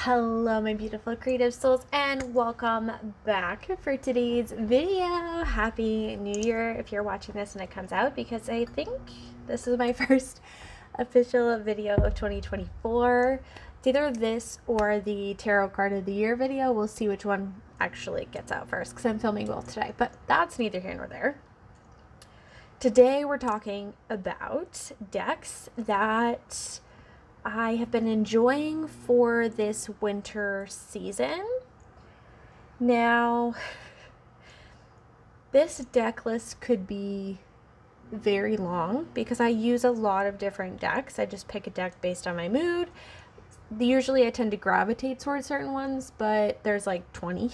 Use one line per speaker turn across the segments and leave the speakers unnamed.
Hello my beautiful creative souls and welcome back for today's video. Happy New Year if you're watching this when it comes out, because I think this is my first official video of 2024. It's either this or the tarot card of the year video. We'll see which one actually gets out first because I'm filming both today, but that's neither here nor there. Today we're talking about decks that I have been enjoying for this winter season. Now, this deck list could be very long because I use a lot of different decks. I just pick a deck based on my mood. Usually I tend to gravitate towards certain ones, but there's like 20.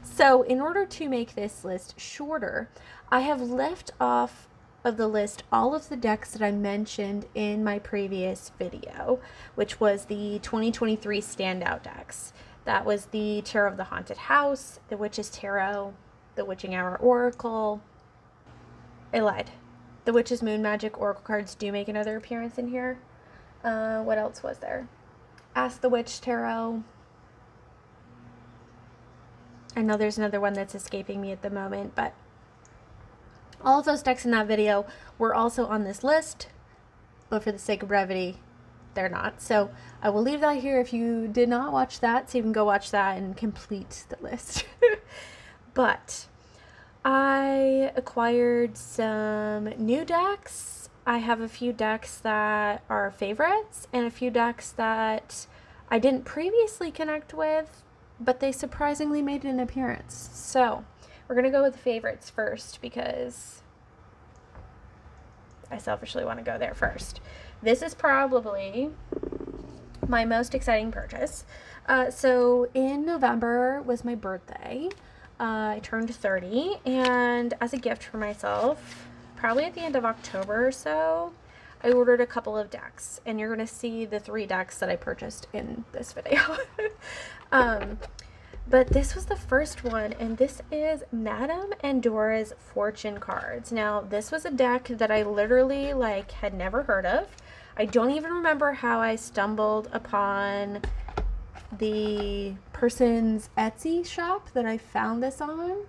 So in order to make this list shorter, I have left off of the list all of the decks that I mentioned in my previous video, which was the 2023 standout decks. That was the Tarot of the Haunted House, the Witch's Tarot, the Witching Hour Oracle. I lied. The Witch's Moon Magic Oracle cards do make another appearance in here. What else was there? Ask the Witch Tarot. I know there's another one that's escaping me at the moment, but all of those decks in that video were also on this list, but for the sake of brevity, they're not. So I will leave that here if you did not watch that, so you can go watch that and complete the list. But I acquired some new decks. I have a few decks that are favorites and a few decks that I didn't previously connect with, but they surprisingly made an appearance. So we're going to go with the favorites first because I selfishly want to go there first. This is probably my most exciting purchase. So in November was my birthday. I turned 30, and as a gift for myself, probably at the end of October or so, I ordered a couple of decks, and you're going to see the 3 decks that I purchased in this video. But this was the first one, and this is Madame Endora's Fortune cards. Now, this was a deck that I literally, had never heard of. I don't even remember how I stumbled upon the person's Etsy shop that I found this on.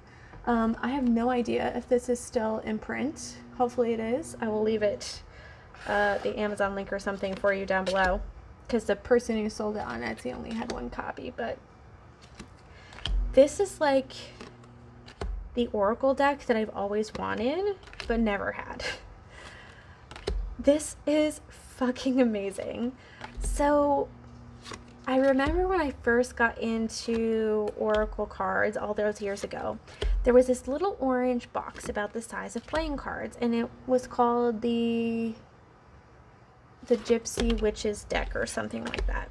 I have no idea if this is still in print. Hopefully it is. I will leave it, the Amazon link or something for you down below, because the person who sold it on Etsy only had 1 copy, but this is like the Oracle deck that I've always wanted, but never had. This is fucking amazing. So I remember when I first got into Oracle cards all those years ago, there was this little orange box about the size of playing cards, and it was called the Gypsy Witches deck or something like that.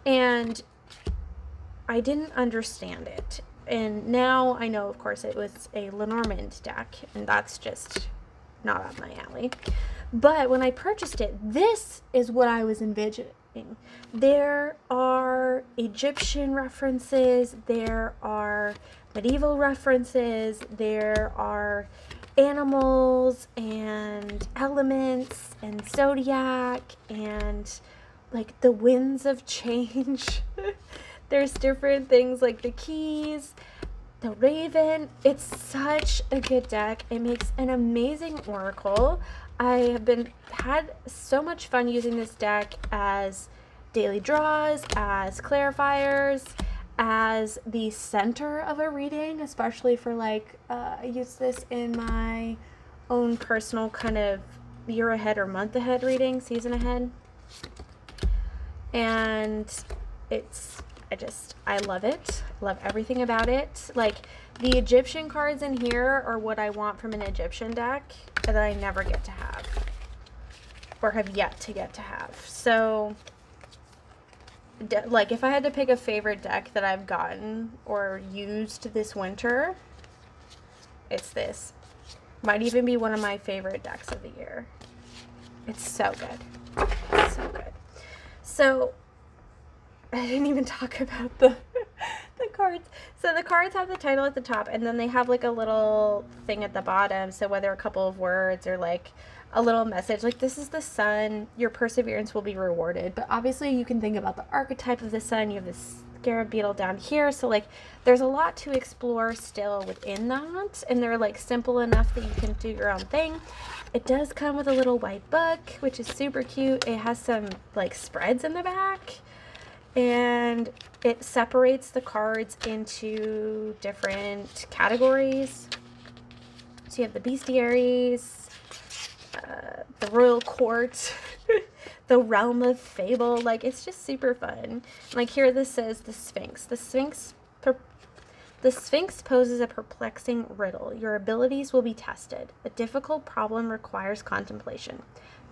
And I didn't understand it, and now I know, of course, it was a Lenormand deck, and that's just not up my alley. But when I purchased it, this is what I was envisioning. There are Egyptian references, there are medieval references, there are animals and elements and zodiac and like the winds of change. There's different things like the keys, the raven. It's such a good deck. It makes an amazing oracle. I have had so much fun using this deck as daily draws, as clarifiers, as the center of a reading, especially for I use this in my own personal kind of year ahead or month ahead reading, season ahead. And I love it. Love everything about it. Like, the Egyptian cards in here are what I want from an Egyptian deck that I never get to have, or have yet to get to have. So, if I had to pick a favorite deck that I've gotten or used this winter, it's this. Might even be one of my favorite decks of the year. It's so good. So good. So, I didn't even talk about the cards. So the cards have the title at the top, and then they have like a little thing at the bottom. So whether a couple of words or a little message. Like, this is the sun. Your perseverance will be rewarded. But obviously you can think about the archetype of the sun. You have this scarab beetle down here. So, like, there's a lot to explore still within that. And they're, like, simple enough that you can do your own thing. It does come with a little white book, which is super cute. It has some, like, spreads in the back. And it separates the cards into different categories. So you have the bestiaries, the royal court, the realm of fable. Like, it's just super fun. Like, here this says the Sphinx. The Sphinx poses a perplexing riddle. Your abilities will be tested. A difficult problem requires contemplation.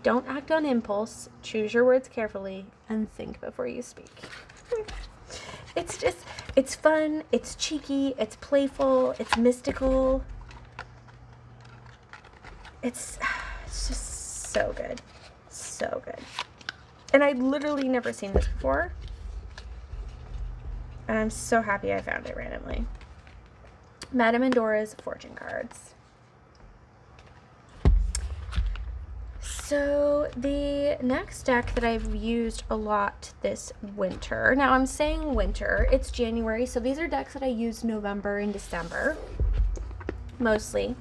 Don't act on impulse. Choose your words carefully and think before you speak. It's fun. It's cheeky. It's playful. It's mystical. It's just so good. So good. And I'd literally never seen this before. And I'm so happy I found it randomly. Madame Endora's fortune cards. So the next deck that I've used a lot this winter. Now I'm saying winter. It's January. So these are decks that I used November and December. Mostly.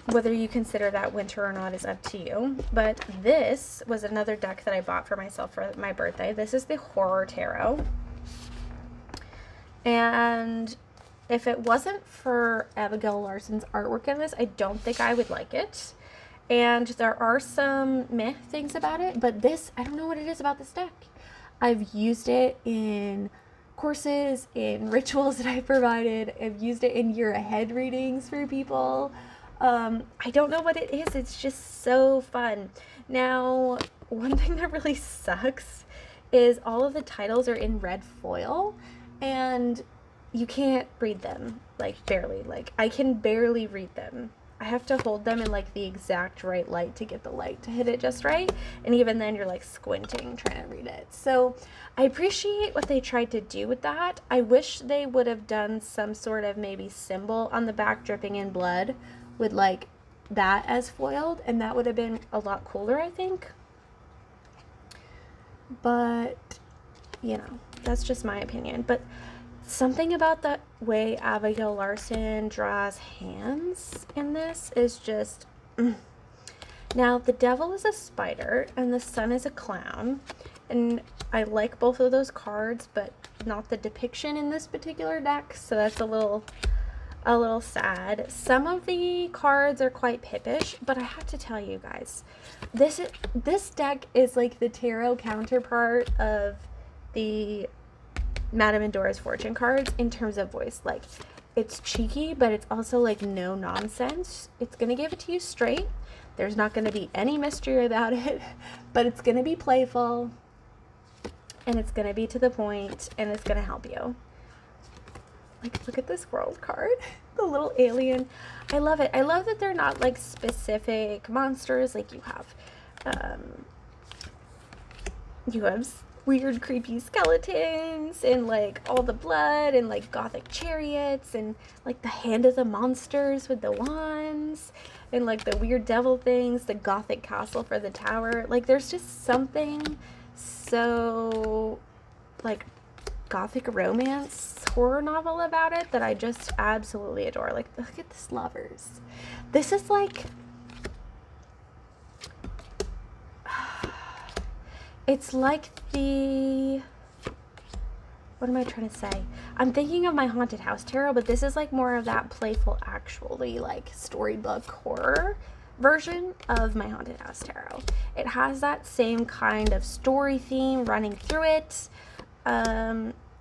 Whether you consider that winter or not is up to you. But this was another deck that I bought for myself for my birthday. This is the Horror Tarot. And if it wasn't for Abigail Larson's artwork in this, I don't think I would like it. And there are some meh things about it, but this, I don't know what it is about this deck. I've used it in courses, in rituals that I've provided. I've used it in year ahead readings for people. I don't know what it is. It's just so fun. Now, one thing that really sucks is all of the titles are in red foil and you can't read them, like, barely. Like, I can barely read them. I have to hold them in, like, the exact right light to get the light to hit it just right. And even then, you're, like, squinting trying to read it. So I appreciate what they tried to do with that. I wish they would have done some sort of maybe symbol on the back dripping in blood with, like, that as foiled. And that would have been a lot cooler, I think. But, you know, that's just my opinion. But something about the way Abigail Larson draws hands in this is just... Now, the devil is a spider and the sun is a clown. And I like both of those cards, but not the depiction in this particular deck. So that's a little sad. Some of the cards are quite pippish, but I have to tell you guys, this deck is like the tarot counterpart of the Madame Endora's fortune cards in terms of voice. Like, it's cheeky, but it's also like no nonsense. It's gonna give it to you straight. There's not gonna be any mystery about it, but it's gonna be playful and it's gonna be to the point and it's gonna help you. Like, look at this world card, the little alien. I love it. I love that they're not like specific monsters. Like, you have weird creepy skeletons and like all the blood and like gothic chariots and like the hand of the monsters with the wands and like the weird devil things, the gothic castle for the tower. Like, there's just something so like gothic romance horror novel about it that I just absolutely adore. Like, look at this lovers. This is like, it's like the, what am I trying to say? I'm thinking of my Haunted House Tarot, but this is like more of that playful, actually like storybook horror version of my Haunted House Tarot. It has that same kind of story theme running through it.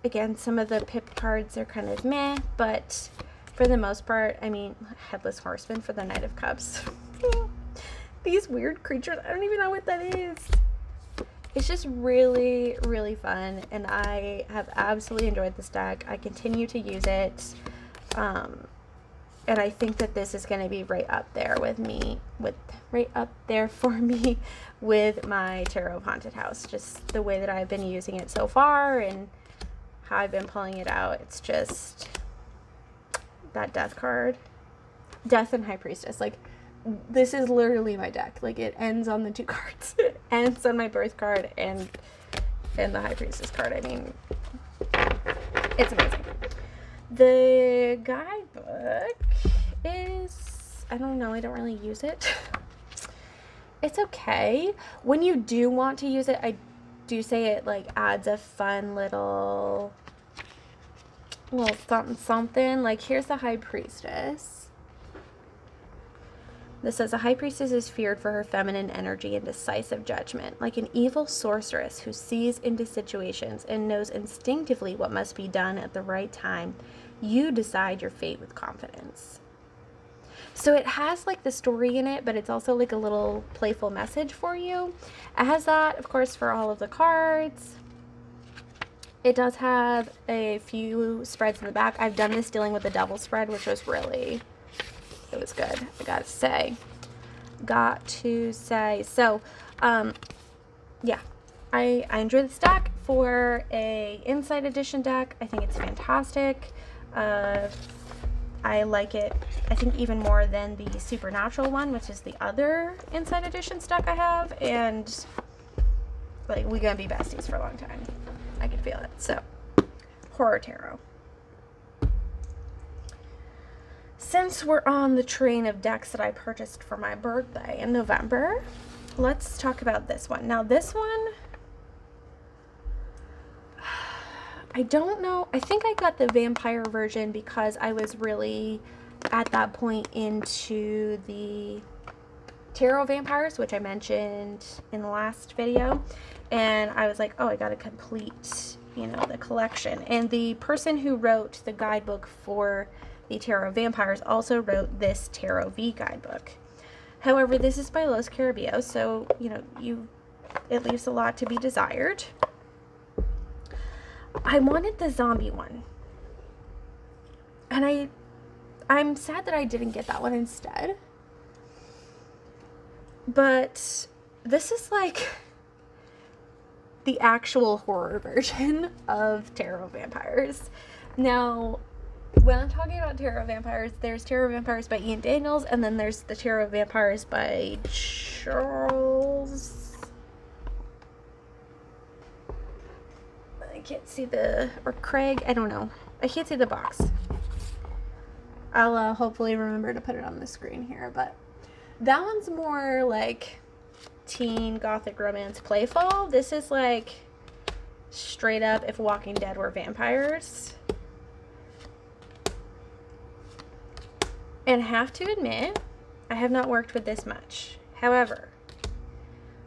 Again, some of the pip cards are kind of meh, but for the most part, I mean, Headless Horseman for the Knight of Cups. These weird creatures, I don't even know what that is. It's just really, really fun, and I have absolutely enjoyed this deck. I continue to use it, and I think that this is going to be right up there with me, right up there for me with my Tarot of Haunted House. Just the way that I've been using it so far and how I've been pulling it out. It's just that Death card, Death and High Priestess. Like, this is literally my deck. Like, it ends on the 2 cards. It ends on my birth card and the High Priestess card. I mean, it's amazing. The guidebook is, I don't know, I don't really use it. It's okay. When you do want to use it, I do say it like adds a fun little something. Like, here's the High Priestess. This says, a high priestess is feared for her feminine energy and decisive judgment. Like an evil sorceress who sees into situations and knows instinctively what must be done at the right time, you decide your fate with confidence. So it has like the story in it, but it's also like a little playful message for you. It has that, of course, for all of the cards. It does have a few spreads in the back. I've done this dealing with the devil spread, which was really... it was good, I gotta say. So, yeah, I enjoy this deck for a Inside Edition deck. I think it's fantastic. I like it, I think, even more than the Supernatural one, which is the other Inside Edition deck I have. And, like, we're gonna be besties for a long time. I can feel it. So, Horror Tarot. Since we're on the train of decks that I purchased for my birthday in November, let's talk about this one. Now, this one, I don't know. I think I got the vampire version because I was really at that point into the tarot vampires, which I mentioned in the last video. And I was like, oh, I got to complete, you know, the collection. And the person who wrote the guidebook for the Tarot Vampires also wrote this Tarot V guidebook. However, this is by Los Carabios, so, you know, it leaves a lot to be desired. I wanted the zombie one. And I'm sad that I didn't get that one instead. But this is like the actual horror version of Tarot Vampires. Now, when I'm talking about Tarot Vampires, there's Tarot Vampires by Ian Daniels, and then there's the Tarot Vampires by Charles... I can't see or Craig, I don't know. I can't see the box. I'll hopefully remember to put it on the screen here, but that one's more like teen gothic romance playful. This is like straight up if Walking Dead were vampires. And have to admit, I have not worked with this much. However,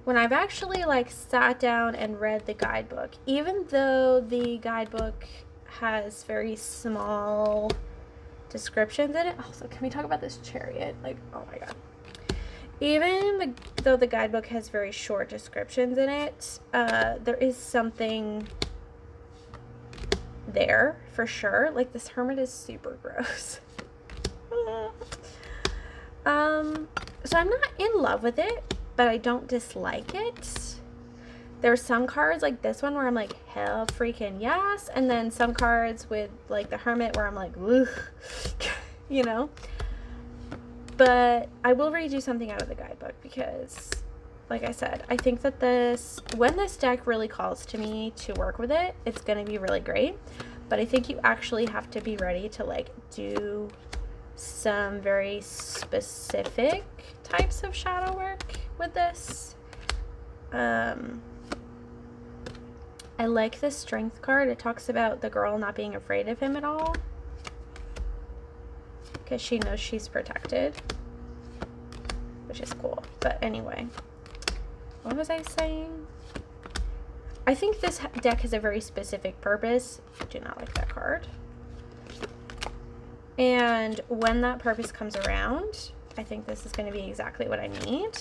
when I've actually like sat down and read the guidebook, even though the guidebook has very small descriptions in it. Also, can we talk about this chariot? Like, oh my god. Even though the guidebook has very short descriptions in it, there is something there for sure. Like, this hermit is super gross. So I'm not in love with it, but I don't dislike it. There's some cards like this one where I'm like, hell freaking yes, and then some cards with like the hermit where I'm like, ugh, you know. But I will redo something out of the guidebook because, like I said, I think that when this deck really calls to me to work with it, it's going to be really great. But I think you actually have to be ready to like do some very specific types of shadow work with this. I like the strength card. It talks about the girl not being afraid of him at all because she knows she's protected, which is cool. But anyway, what was I saying? I think this deck has a very specific purpose. I do not like that card. And when that purpose comes around, I think this is going to be exactly what I need.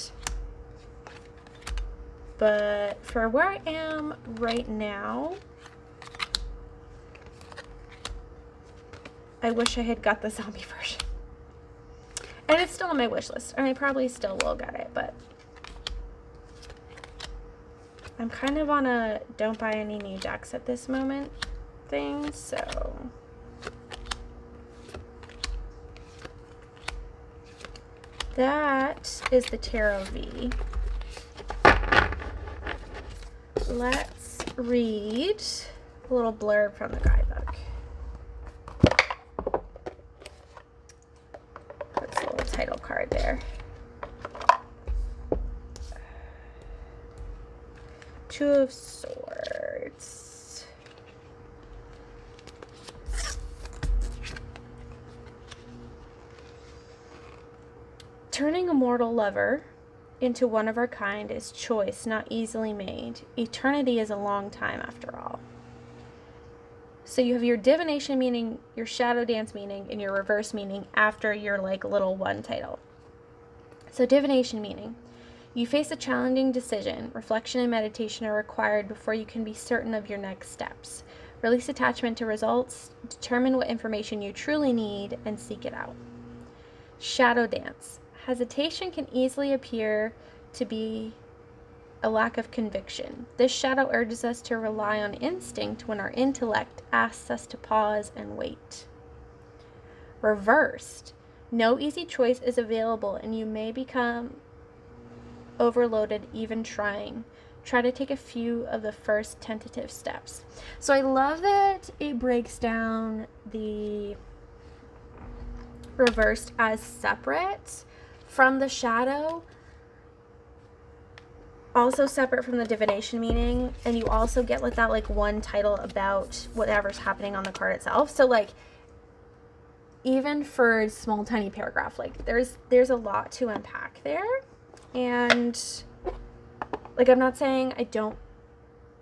But for where I am right now, I wish I had got the zombie version. And it's still on my wish list. And I probably still will get it, but I'm kind of on a don't buy any new decks at this moment thing, so that is the Tarot V. Let's read a little blurb from the guidebook. That's a little title card there. Two of Swords. Turning a mortal lover into one of our kind is choice not easily made. Eternity is a long time after all. So you have your divination meaning, your shadow dance meaning, and your reverse meaning after your like little one title. So divination meaning, you face a challenging decision. Reflection and meditation are required before you can be certain of your next steps. Release attachment to results, determine what information you truly need, and seek it out. Shadow dance. Hesitation can easily appear to be a lack of conviction. This shadow urges us to rely on instinct when our intellect asks us to pause and wait. Reversed. No easy choice is available, and you may become overloaded even trying. Try to take a few of the first tentative steps. So I love that it breaks down the reversed as separate from the shadow, also separate from the divination meaning, and you also get like that like one title about whatever's happening on the card itself. So like even for a small tiny paragraph, like there's a lot to unpack there. And like I'm not saying I don't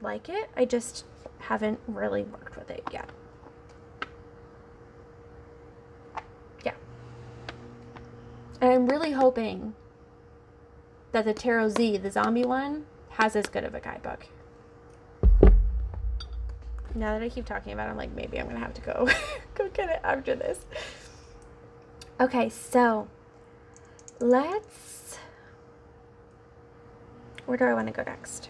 like it, I just haven't really worked with it yet. Yeah. And I'm really hoping that the Tarot Z, the zombie one, has as good of a guidebook. Now that I keep talking about it, I'm like, maybe I'm gonna have to go get it after this. Okay, so let's, where do I want to go next?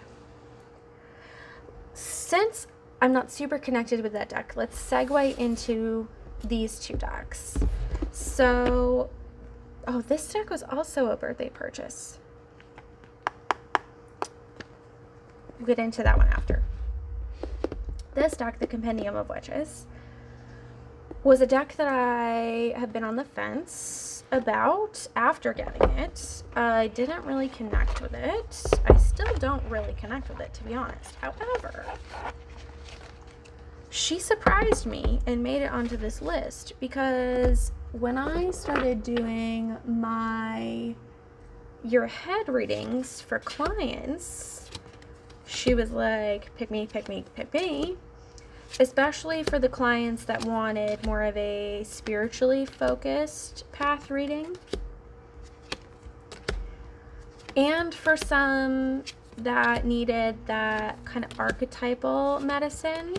Since I'm not super connected with that deck, let's segue into these two decks. So, oh, this deck was also a birthday purchase. We'll get into that one after. This deck, the Compendium of Witches, was a deck that I have been on the fence about after getting it. I didn't really connect with it. I still don't really connect with it, to be honest. However, she surprised me and made it onto this list because when I started doing my Your Head readings for clients, she was like, pick me, pick me, pick me. Especially for the clients that wanted more of a spiritually focused path reading. And for some that needed that kind of archetypal medicine,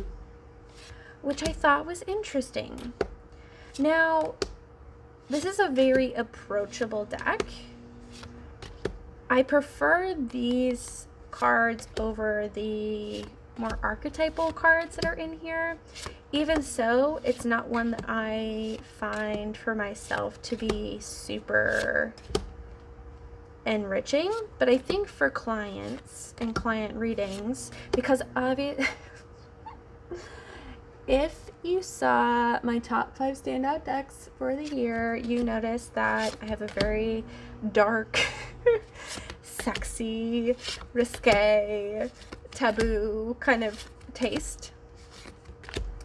which I thought was interesting. Now, this is a very approachable deck. I prefer these cards over the more archetypal cards that are in here. Even so, it's not one that I find for myself to be super enriching, but I think for clients and client readings, because if you saw my top 5 standout decks for the year, you notice that I have a very dark, sexy, risque, taboo kind of taste.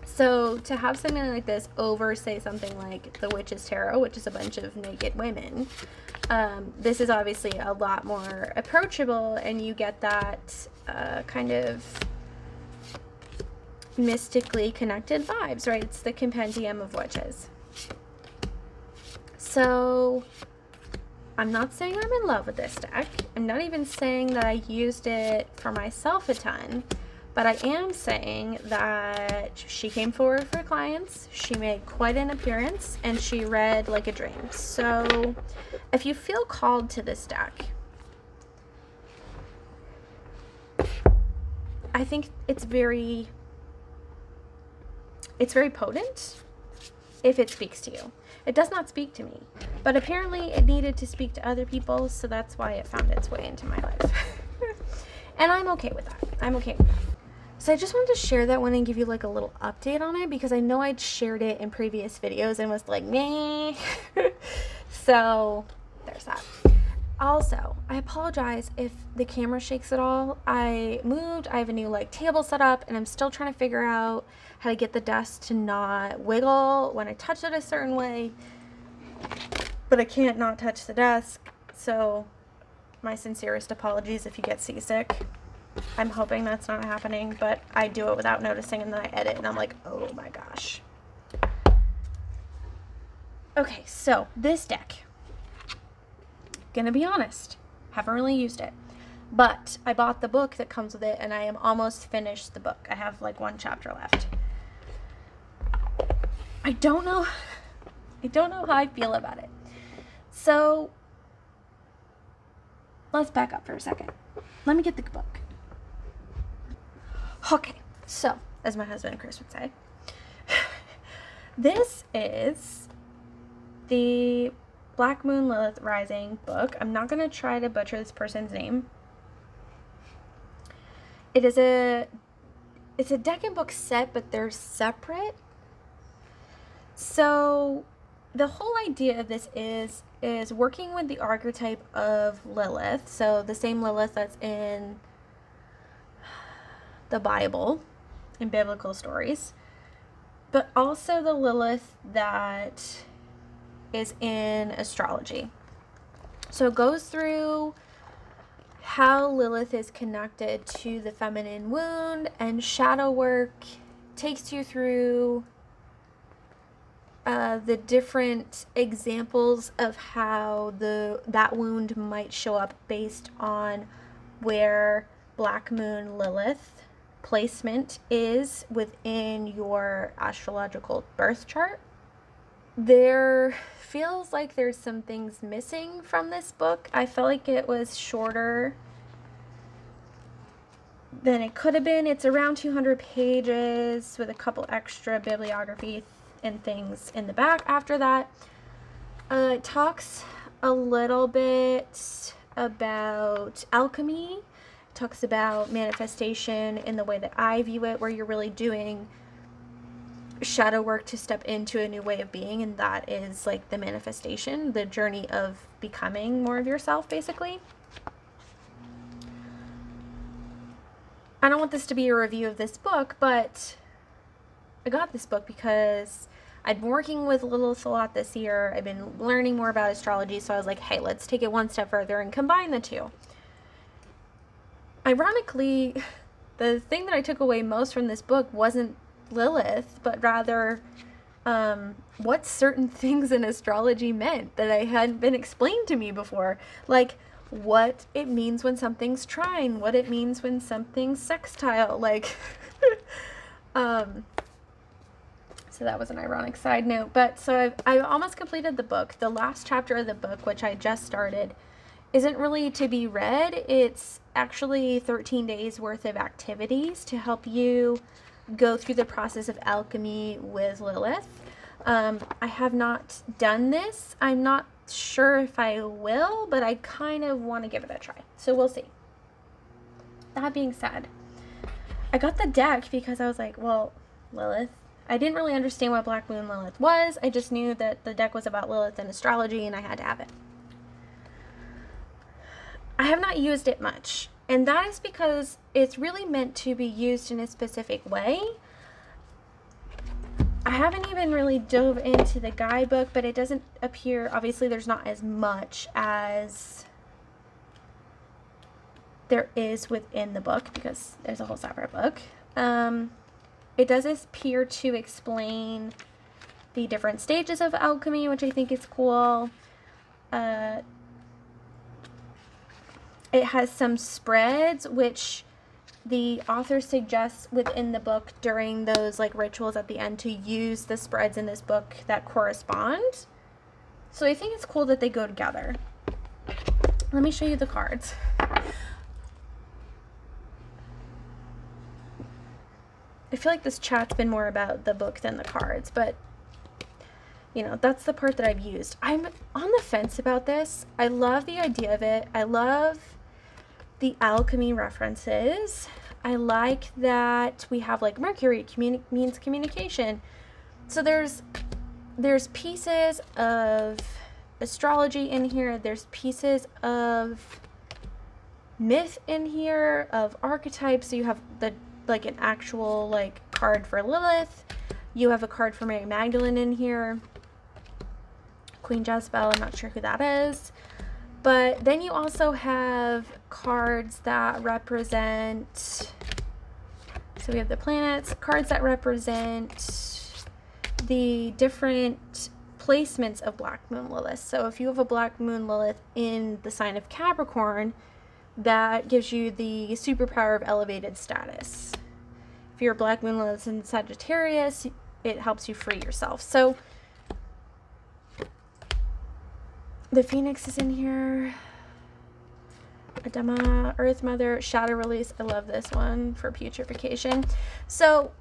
So to have something like this over, say, something like the Witches Tarot, which is a bunch of naked women, this is obviously a lot more approachable, and you get that kind of mystically connected vibes, right? It's the Compendium of Witches. So I'm not saying I'm in love with this deck. I'm not even saying that I used it for myself a ton, but I am saying that she came forward for clients, she made quite an appearance, and she read like a dream. So if you feel called to this deck, I think it's very potent. if it speaks to you. It does not speak to me, but apparently it needed to speak to other people, so that's why it found its way into my life. And I'm okay with that. I'm okay with that. So I just wanted to share that one and give you like a little update on it, because I know I'd shared it in previous videos and was like, meh. So there's that. Also, I apologize if the camera shakes at all. I moved, I have a new like table set up, and I'm still trying to figure out how to get the desk to not wiggle when I touch it a certain way, but I can't not touch the desk. So my sincerest apologies if you get seasick. I'm hoping that's not happening, but I do it without noticing, and then I edit and I'm like, oh my gosh. Okay, so this deck, gonna be honest, haven't really used it, but I bought the book that comes with it, and I am almost finished the book. I have like one chapter left. I don't know how I feel about it. So let's back up for a second. Let me get the book. Okay, so as my husband Chris would say, this is the Black Moon Lilith Rising book. I'm not going to try to butcher this person's name. It's a deck and book set, but they're separate. So the whole idea of this is working with the archetype of Lilith. So the same Lilith that's in the Bible, in biblical stories, but also the Lilith that is in astrology. So it goes through how Lilith is connected to the feminine wound, and shadow work takes you through the different examples of how that wound might show up based on where Black Moon Lilith placement is within your astrological birth chart. There feels like there's some things missing from this book. I felt like it was shorter than it could have been. It's around 200 pages with a couple extra bibliography and things in the back after that. It talks a little bit about alchemy. It talks about manifestation in the way that I view it, where you're really doing shadow work to step into a new way of being, and that is like the manifestation, the journey of becoming more of yourself, basically. I don't want this to be a review of this book, but I got this book because I'd been working with Lilith a lot this year. I've been learning more about astrology, so I was like, hey, let's take it one step further and combine the two. Ironically, the thing that I took away most from this book wasn't Lilith, but rather what certain things in astrology meant that I hadn't been explained to me before. Like what it means when something's trine, what it means when something's sextile, like so that was an ironic side note. But so I've almost completed the book. The last chapter of the book, which I just started, isn't really to be read. It's actually 13 days worth of activities to help you go through the process of alchemy with Lilith. I have not done this. I'm not sure if I will, but I kind of want to give it a try. So we'll see. That being said, I got the deck because I was like, well, Lilith. I didn't really understand what Black Moon Lilith was. I just knew that the deck was about Lilith and astrology, and I had to have it. I have not used it much, and that is because it's really meant to be used in a specific way. I haven't even really dove into the guidebook, but it doesn't appear, obviously there's not as much as there is within the book because there's a whole separate book. It does appear to explain the different stages of alchemy, which I think is cool. It has some spreads, which the author suggests within the book during those like rituals at the end to use the spreads in this book that correspond. So I think it's cool that they go together. Let me show you the cards. I feel like this chat's been more about the book than the cards, but you know, that's the part that I've used. I'm on the fence about this. I love the idea of it. I love the alchemy references. I like that we have like Mercury means communication. So there's pieces of astrology in here. There's pieces of myth in here, of archetypes. So you have the like an actual like card for Lilith. You have a card for Mary Magdalene in here. Queen Jezebel, I'm not sure who that is. But then you also have cards that represent, so we have the planets, cards that represent the different placements of Black Moon Lilith. So if you have a Black Moon Lilith in the sign of Capricorn, that gives you the superpower of elevated status. If your Black Moon Lilith in Sagittarius, it helps you free yourself. So the Phoenix is in here. Adama, Earth Mother, Shadow Release. I love this one for putrefaction. So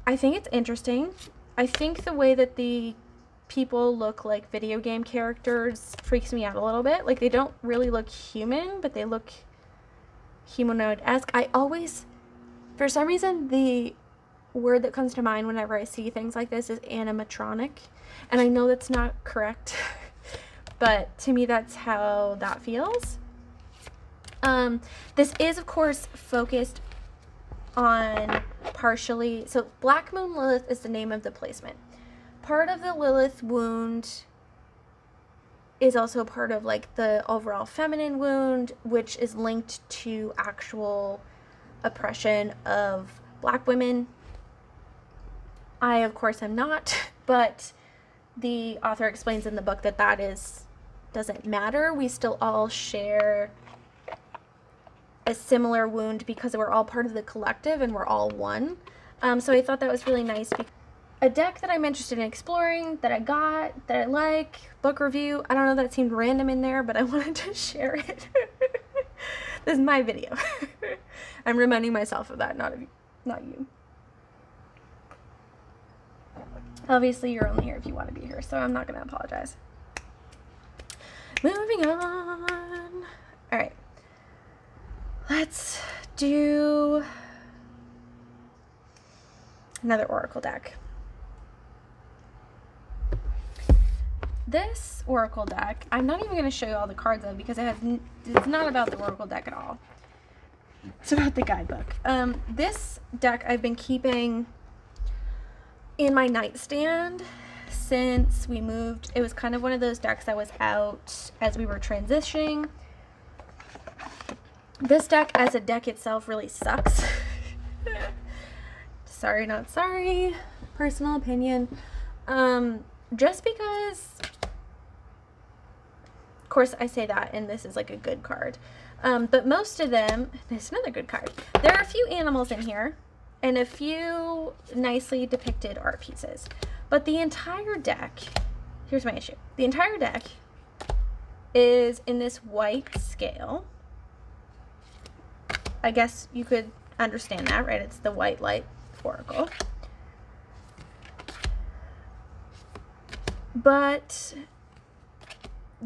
I think it's interesting. I think the way that the people look like video game characters freaks me out a little bit. Like, they don't really look human, but they look humanoid-esque. I always, for some reason, the word that comes to mind whenever I see things like this is animatronic. And I know that's not correct, but to me that's how that feels. This is, of course, focused on partially, so Black Moon Lilith is the name of the placement. Part of the Lilith wound is also part of like the overall feminine wound, which is linked to actual oppression of Black women. I, of course, am not, but the author explains in the book that doesn't matter. We still all share a similar wound because we're all part of the collective and we're all one. So I thought that was really nice. A deck that I'm interested in exploring, that I got, that I like, book review. I don't know, that seemed random in there, but I wanted to share it. This is my video. I'm reminding myself of that, not you. Obviously, you're only here if you want to be here, so I'm not going to apologize. Moving on. All right. Let's do another oracle deck. This oracle deck, I'm not even going to show you all the cards of because it's not about the oracle deck at all. It's about the guidebook. This deck I've been keeping in my nightstand since we moved. It was kind of one of those decks that was out as we were transitioning. This deck as a deck itself really sucks. Sorry, not sorry. Personal opinion. Just because, of course I say that, and this is like a good card. But most of them, there's another good card. There are a few animals in here and a few nicely depicted art pieces. But the entire deck, here's my issue. The entire deck is in this white scale. I guess you could understand that, right? It's the white light oracle. But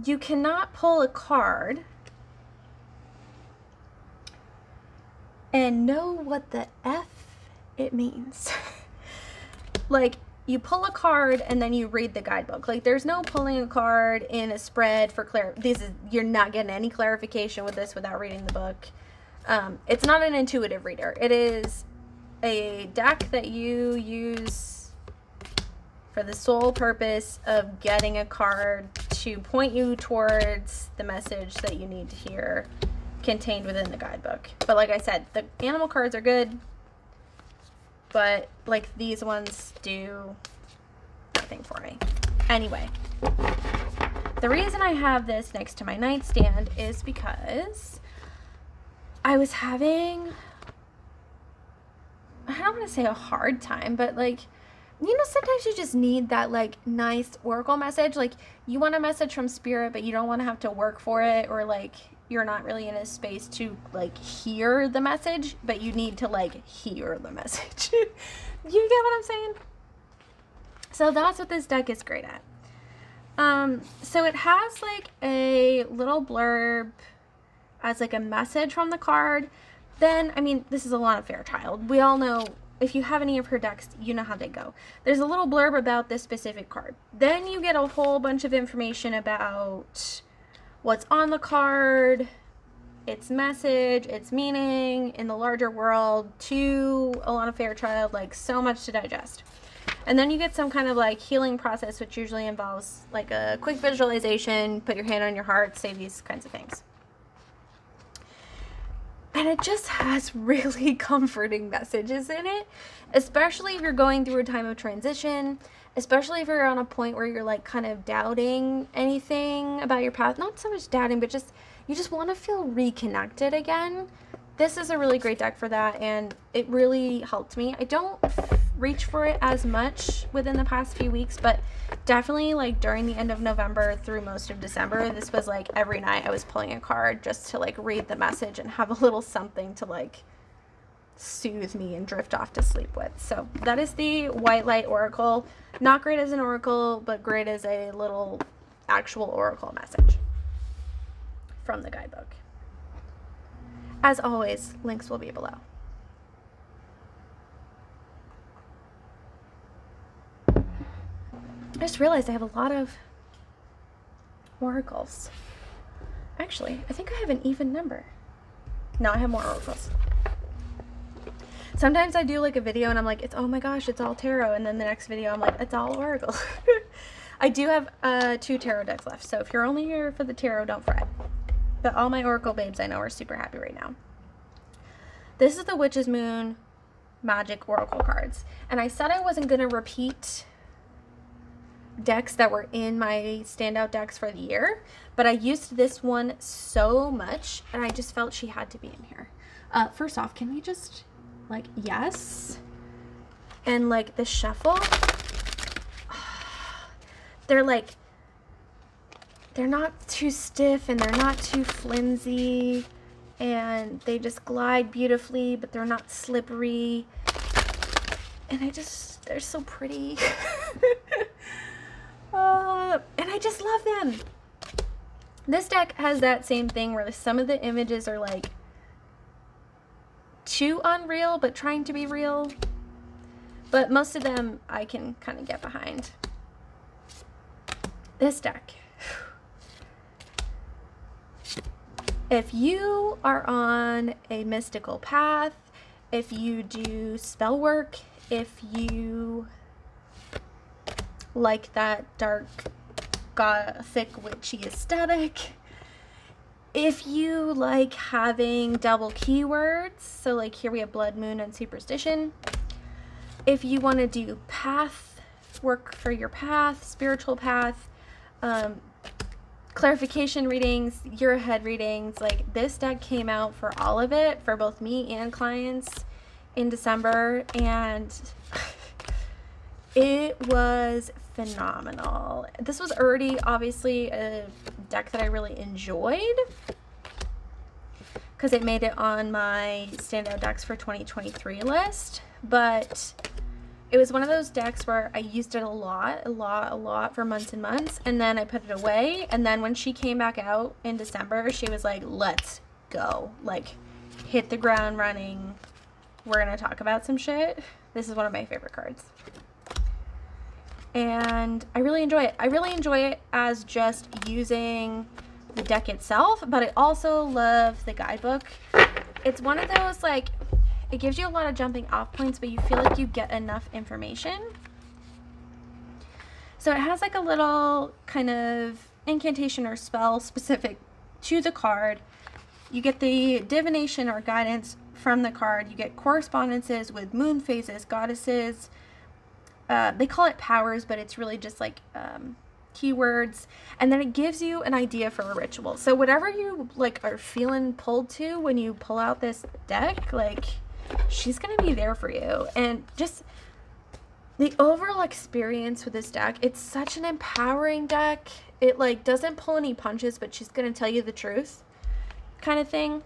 you cannot pull a card and know what the F it means. Like, you pull a card and then you read the guidebook. Like, there's no pulling a card in a spread for you're not getting any clarification with this without reading the book. It's not an intuitive reader. It is a deck that you use for the sole purpose of getting a card to point you towards the message that you need to hear contained within the guidebook. But like I said, the animal cards are good, but like these ones do nothing for me. Anyway, the reason I have this next to my nightstand is because I was having, I don't want to say a hard time, but like, you know, sometimes you just need that like nice oracle message. Like, you want a message from spirit, but you don't want to have to work for it, or like you're not really in a space to like hear the message, but you need to like hear the message. You get what I'm saying? So that's what this deck is great at. So it has like a little blurb as like a message from the card. Then, I mean, this is Alana Fairchild. We all know, if you have any of her decks, you know how they go. There's a little blurb about this specific card. Then you get a whole bunch of information about what's on the card, its message, its meaning in the larger world to Alana Fairchild, like so much to digest. And then you get some kind of like healing process, which usually involves like a quick visualization, put your hand on your heart, say these kinds of things. And it just has really comforting messages in it, especially if you're going through a time of transition, especially if you're on a point where you're like kind of doubting anything about your path. Not so much doubting, but just you just want to feel reconnected again. This is a really great deck for that, and it really helped me. I don't reach for it as much within the past few weeks, but definitely like during the end of November through most of December, this was like every night I was pulling a card just to like read the message and have a little something to like soothe me and drift off to sleep with. So that is the White Light Oracle. Not great as an oracle, but great as a little actual oracle message from the guidebook. As always, links will be below. I just realized I have a lot of oracles. Actually, I think I have an even number. No, I have more oracles. Sometimes I do like a video and I'm like, oh my gosh, it's all tarot. And then the next video I'm like, it's all oracle. I do have 2 tarot decks left. So if you're only here for the tarot, don't fret. But all my oracle babes I know are super happy right now. This is the Witch's Moon Magic Oracle cards. And I said I wasn't going to repeat decks that were in my standout decks for the year, but I used this one so much and I just felt she had to be in here. First off, can we just like, yes, and like the shuffle, they're like, they're not too stiff and they're not too flimsy, and they just glide beautifully, but they're not slippery, and they're so pretty. And I just love them. This deck has that same thing where some of the images are like too unreal but trying to be real, but most of them I can kind of get behind. This deck, if you are on a mystical path, if you do spell work, if you like that dark gothic witchy aesthetic, if you like having double keywords, so like here we have blood, moon, and superstition, if you want to do path work for your path, spiritual path, clarification readings, year ahead readings, like this deck came out for all of it for both me and clients in December, and it was phenomenal. This was already obviously a deck that I really enjoyed because it made it on my standout decks for 2023 list, but it was one of those decks where I used it a lot for months and months, and then I put it away, and then when she came back out in December, she was like, let's go, like hit the ground running, we're gonna talk about some shit. This is one of my favorite cards. And I really enjoy it. I really enjoy it as just using the deck itself, but I also love the guidebook. It's one of those, like, it gives you a lot of jumping off points, but you feel like you get enough information. So it has like a little kind of incantation or spell specific to the card. You get the divination or guidance from the card. You get correspondences with moon phases, goddesses. They call it powers, but it's really just like keywords. And then it gives you an idea for a ritual. So whatever you like are feeling pulled to when you pull out this deck, like she's gonna be there for you. And just the overall experience with this deck, it's such an empowering deck. It like doesn't pull any punches, but she's gonna tell you the truth kind of thing.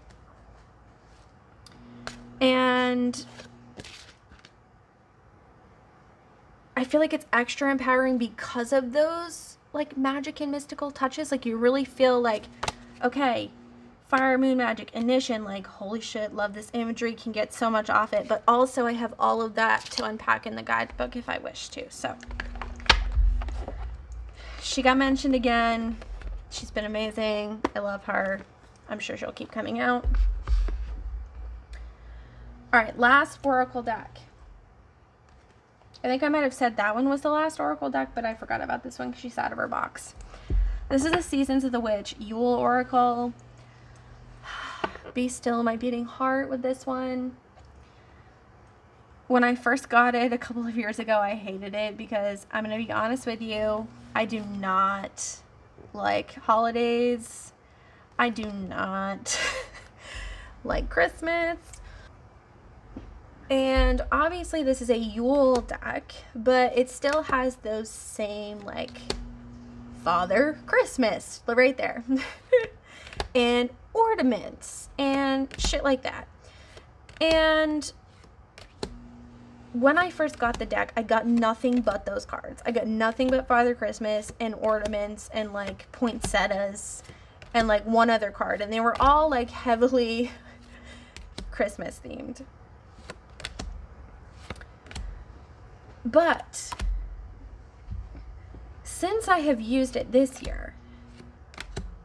And I feel like it's extra empowering because of those like magic and mystical touches. Like you really feel like, okay, fire, moon magic, ignition, like holy shit, love this imagery, can get so much off it. But also I have all of that to unpack in the guidebook if I wish to. So she got mentioned again. She's been amazing. I love her. I'm sure she'll keep coming out. All right, last oracle deck. I think I might have said that one was the last oracle deck, but I forgot about this one because she's out of her box. This is the Seasons of the Witch Yule Oracle. Be still my beating heart with this one. When I first got it a couple of years ago, I hated it because I'm going to be honest with you, I do not like holidays. I do not like Christmas. And obviously this is a Yule deck, but it still has those same like Father Christmas right there. And ornaments and shit like that. And when I first got the deck, I got nothing but those cards. I got nothing but Father Christmas and ornaments and like poinsettias and like one other card. And they were all like heavily Christmas themed. But since I have used it this year,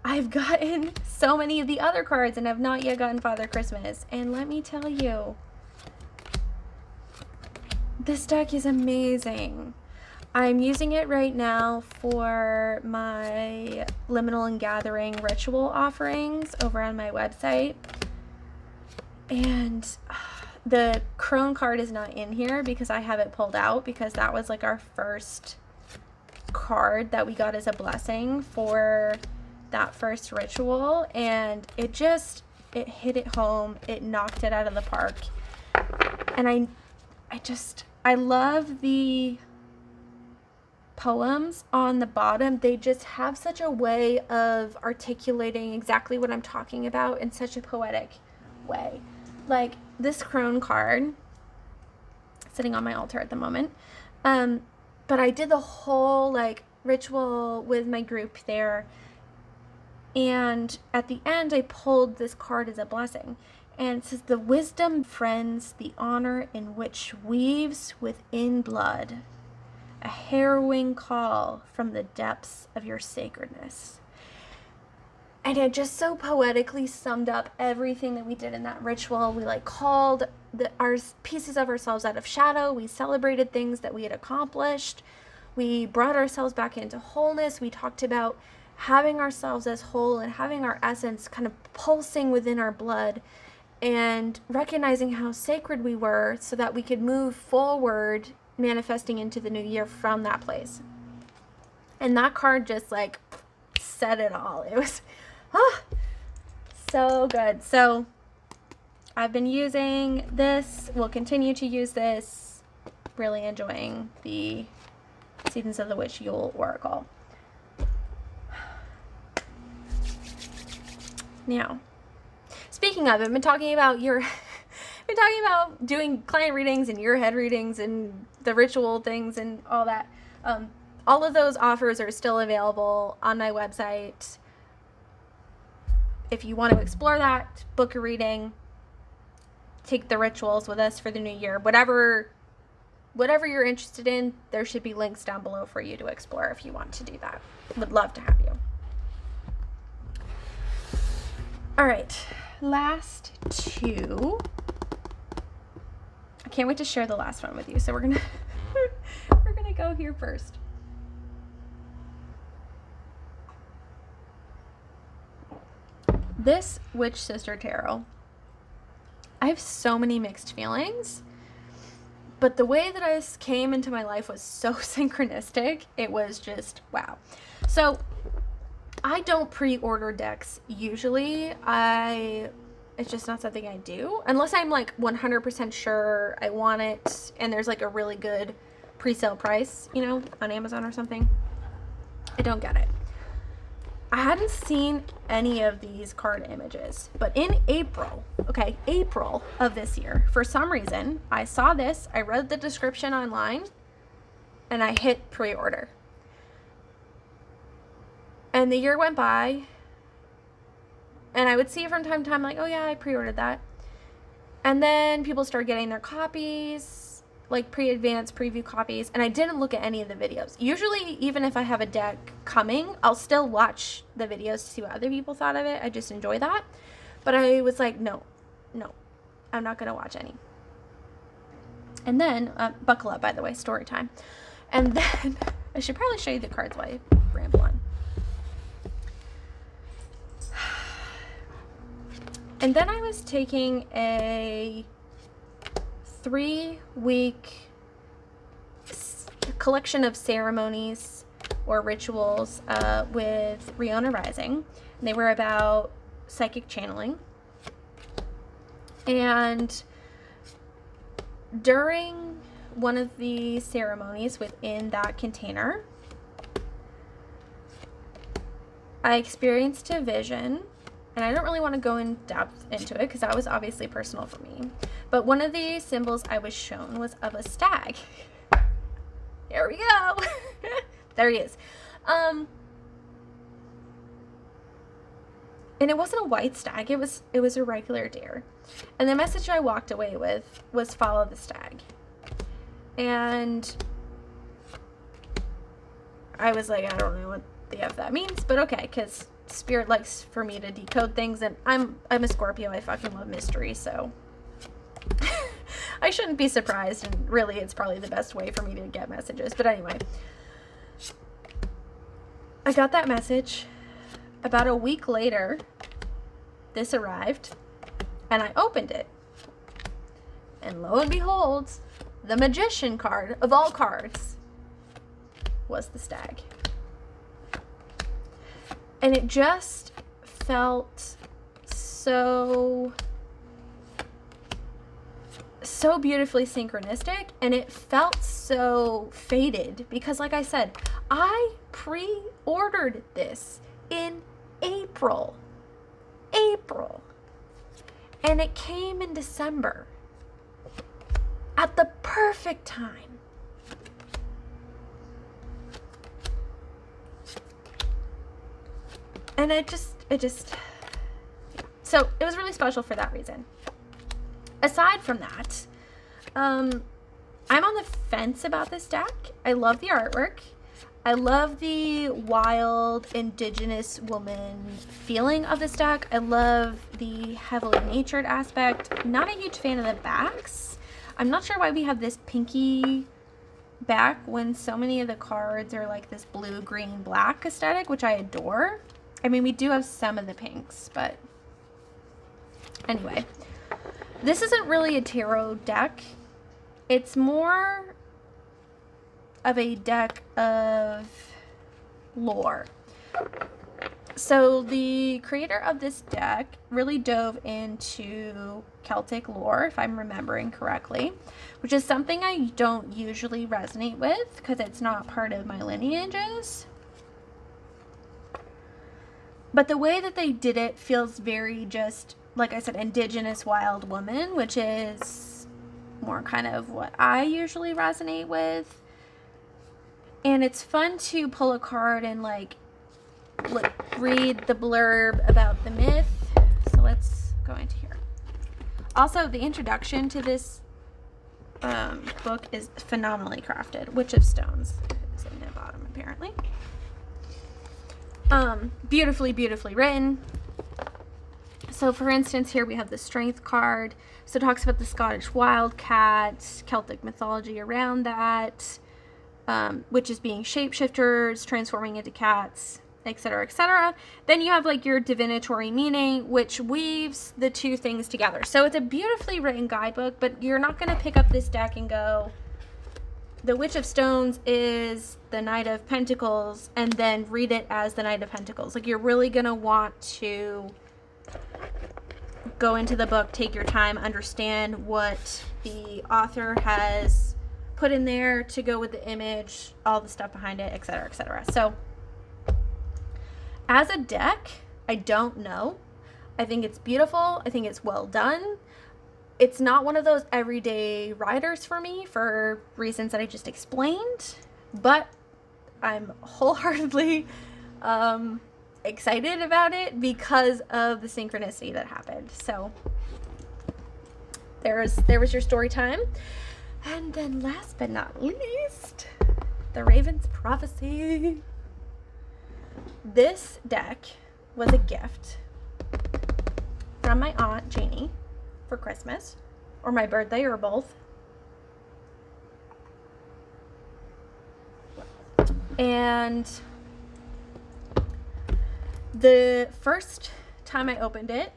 I've gotten so many of the other cards and have not yet gotten Father Christmas. And let me tell you, this deck is amazing. I'm using it right now for my Liminal and Gathering ritual offerings over on my website. And the crone card is not in here because I have it pulled out because that was like our first card that we got as a blessing for that first ritual, and it hit it home. It knocked it out of the park. And I love the poems on the bottom. They just have such a way of articulating exactly what I'm talking about in such a poetic way. Like this crone card sitting on my altar at the moment. But I did the whole like ritual with my group there. And at the end, I pulled this card as a blessing. And it says, the wisdom, friends, the honor in which weaves within blood, a harrowing call from the depths of your sacredness. And it just so poetically summed up everything that we did in that ritual. We like called our pieces of ourselves out of shadow. We celebrated things that we had accomplished. We brought ourselves back into wholeness. We talked about having ourselves as whole and having our essence kind of pulsing within our blood and recognizing how sacred we were so that we could move forward, manifesting into the new year from that place. And that card just like said it all. It was so good. So I've been using this, will continue to use this, really enjoying the Seasons of the Witch Yule Oracle. Now, speaking of, I've been talking about doing client readings and your head readings and the ritual things and all that. All of those offers are still available on my website. If you want to explore that, book a reading, take the rituals with us for the new year, whatever you're interested in, there should be links down below for you to explore if you want to do that. Would love to have you. All right, last two. I can't wait to share the last one with you. So we're gonna go here first. This Witch Sister Tarot, I have so many mixed feelings, but the way that this came into my life was so synchronistic. It was just wow. So I don't pre-order decks usually. It's just not something I do unless I'm like 100% sure I want it and there's like a really good pre-sale price, you know, on Amazon or something. I don't get it. I hadn't seen any of these card images, but in April of this year, for some reason, I saw this, I read the description online, and I hit pre-order. And the year went by, and I would see from time to time, like, oh yeah, I pre-ordered that. And then people started getting their copies, like pre-advanced preview copies, and I didn't look at any of the videos. Usually, even if I have a deck coming, I'll still watch the videos to see what other people thought of it. I just enjoy that. But I was like, no, I'm not going to watch any. And then, buckle up, by the way, story time. And then, I should probably show you the cards while I ramble on. And then I was taking a 3-week collection of ceremonies or rituals with Riona Rising. And they were about psychic channeling. And during one of the ceremonies within that container, I experienced a vision. And I don't really want to go in depth into it because that was obviously personal for me. But one of the symbols I was shown was of a stag. There we go. There he is. And it wasn't a white stag. It was a regular deer. And the message I walked away with was follow the stag. And I was like, I don't know what the F that means, but okay, because Spirit likes for me to decode things, and I'm a Scorpio. I fucking love mystery, so I shouldn't be surprised, and really it's probably the best way for me to get messages. But anyway, I got that message. About a week later, this arrived, and I opened it, and lo and behold, the Magician card of all cards was the stag. And it just felt so beautifully synchronistic, and it felt so fated because, like I said, I pre-ordered this in April, and it came in December at the perfect time. And it just, yeah. So it was really special for that reason. Aside from that, I'm on the fence about this deck. I love the artwork. I love the wild, indigenous woman feeling of this deck. I love the heavily natured aspect. Not a huge fan of the backs. I'm not sure why we have this pinky back when so many of the cards are like this blue, green, black aesthetic, which I adore. I mean, we do have some of the pinks, but anyway, this isn't really a tarot deck. It's more of a deck of lore. So the creator of this deck really dove into Celtic lore, if I'm remembering correctly, which is something I don't usually resonate with because it's not part of my lineages. But the way that they did it feels very just, like I said, indigenous wild woman, which is more kind of what I usually resonate with. And it's fun to pull a card and like read the blurb about the myth. So let's go into here. Also, the introduction to this book is phenomenally crafted. Witch of Stones is in the bottom, apparently. Beautifully written. So for instance, here we have the Strength card. So it talks about the Scottish wildcat, Celtic mythology around that, witches being shapeshifters, transforming into cats, etc., etc. Then you have like your divinatory meaning, which weaves the two things together. So it's a beautifully written guidebook, but you're not going to pick up this deck and go, the Witch of Stones is the Knight of Pentacles, and then read it as the Knight of Pentacles. Like, you're really going to want to go into the book, take your time, understand what the author has put in there to go with the image, all the stuff behind it, etc., etc. So, as a deck, I don't know. I think it's beautiful. I think it's well done. It's not one of those everyday riders for me for reasons that I just explained. but I'm wholeheartedly excited about it because of the synchronicity that happened. So there was your story time. And then last but not least, the Raven's Prophecy. This deck was a gift from my aunt Janie for Christmas, or my birthday, or both. And the first time I opened it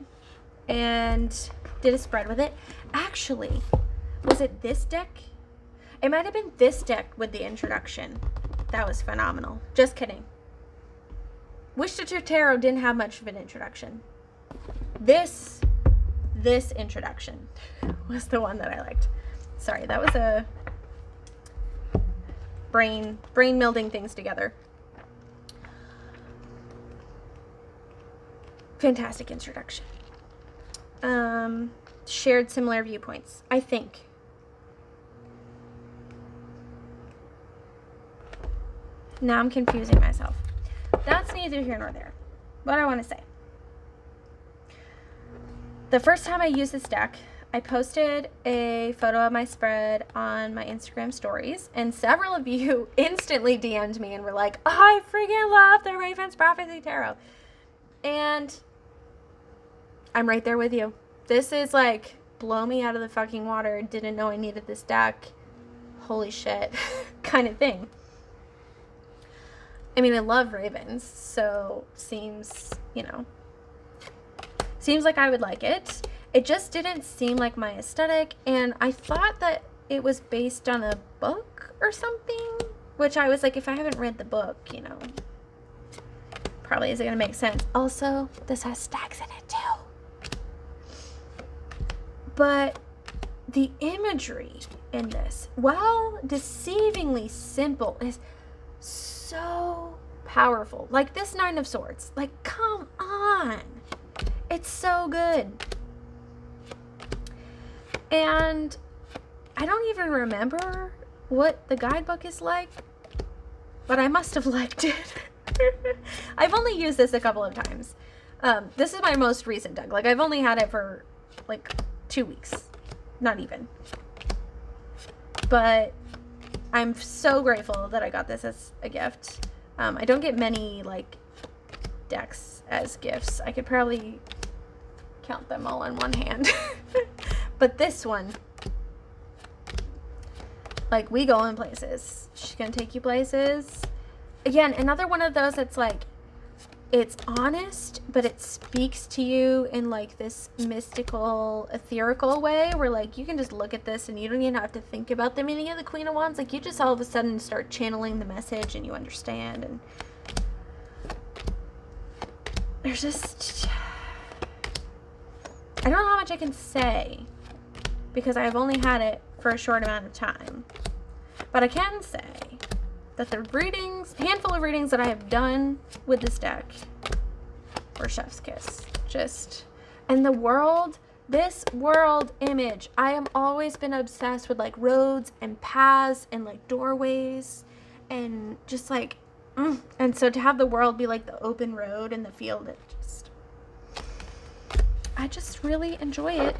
and did a spread with it, actually, was it this deck? It might have been this deck with the introduction. That was phenomenal. Just kidding. Wish to Tarot didn't have much of an introduction. This introduction was the one that I liked. Sorry, that was a brain melding things together. Fantastic introduction. Shared similar viewpoints, I think. Now I'm confusing myself. That's neither here nor there. What I want to say. The first time I used this deck, I posted a photo of my spread on my Instagram stories, and several of you instantly DM'd me and were like, oh, I freaking love the Raven's Prophecy Tarot. And I'm right there with you. This is like, blow me out of the fucking water. Didn't know I needed this deck. Holy shit. kind of thing. I mean, I love ravens, so seems like I would like it. It just didn't seem like my aesthetic, and I thought that it was based on a book or something, which I was like, if I haven't read the book, probably isn't going to make sense. Also, this has stacks in it too. But the imagery in this, while deceivingly simple, is so powerful. Like this Nine of Swords. Like, come on. It's so good. And I don't even remember what the guidebook is like, but I must have liked it. I've only used this a couple of times. This is my most recent deck. Like, I've only had it for like 2 weeks. Not even. But I'm so grateful that I got this as a gift. I don't get many like decks as gifts. I could probably count them all on one hand. But this one, like, we go in places. She's gonna take you places. Again, another one of those that's like, it's honest, but it speaks to you in like this mystical, ethereal way where like you can just look at this and you don't even have to think about the meaning of the Queen of Wands. Like, you just all of a sudden start channeling the message and you understand. And there's just, I don't know how much I can say because I've only had it for a short amount of time. But I can say that the readings, handful of readings that I have done with this deck were chef's kiss. Just, and the world, this world image, I have always been obsessed with like roads and paths and like doorways and just like, and so to have the world be like the open road and the field, it just, I just really enjoy it.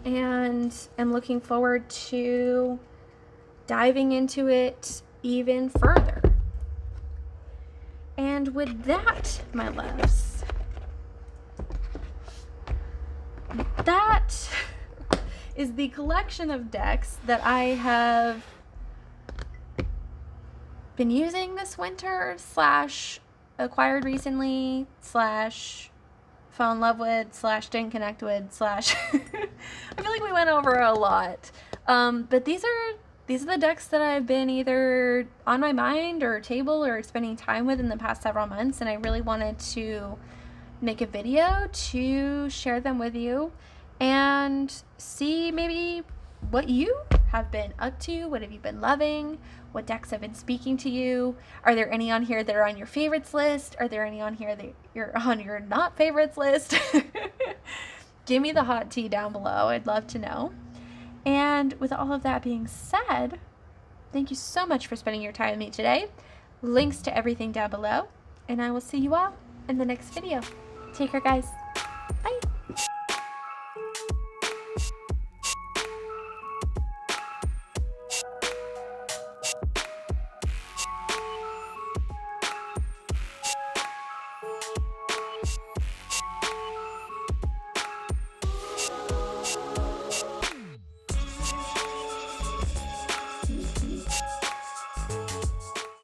And I'm looking forward to diving into it even further. And with that, my loves, that is the collection of decks that I have been using this winter / acquired recently / fell in love with / didn't connect with / I feel like we went over a lot. But these are the decks that I've been either on my mind or table or spending time with in the past several months, and I really wanted to make a video to share them with you and see maybe what you have been up to, what have you been loving, what decks have been speaking to you. Are there any on here that are on your favorites list? Are there any on here that you're on your not favorites list? Give me the hot tea down below. I'd love to know. And with all of that being said, thank you so much for spending your time with me today. Links to everything down below, and I will see you all in the next video. Take care, guys.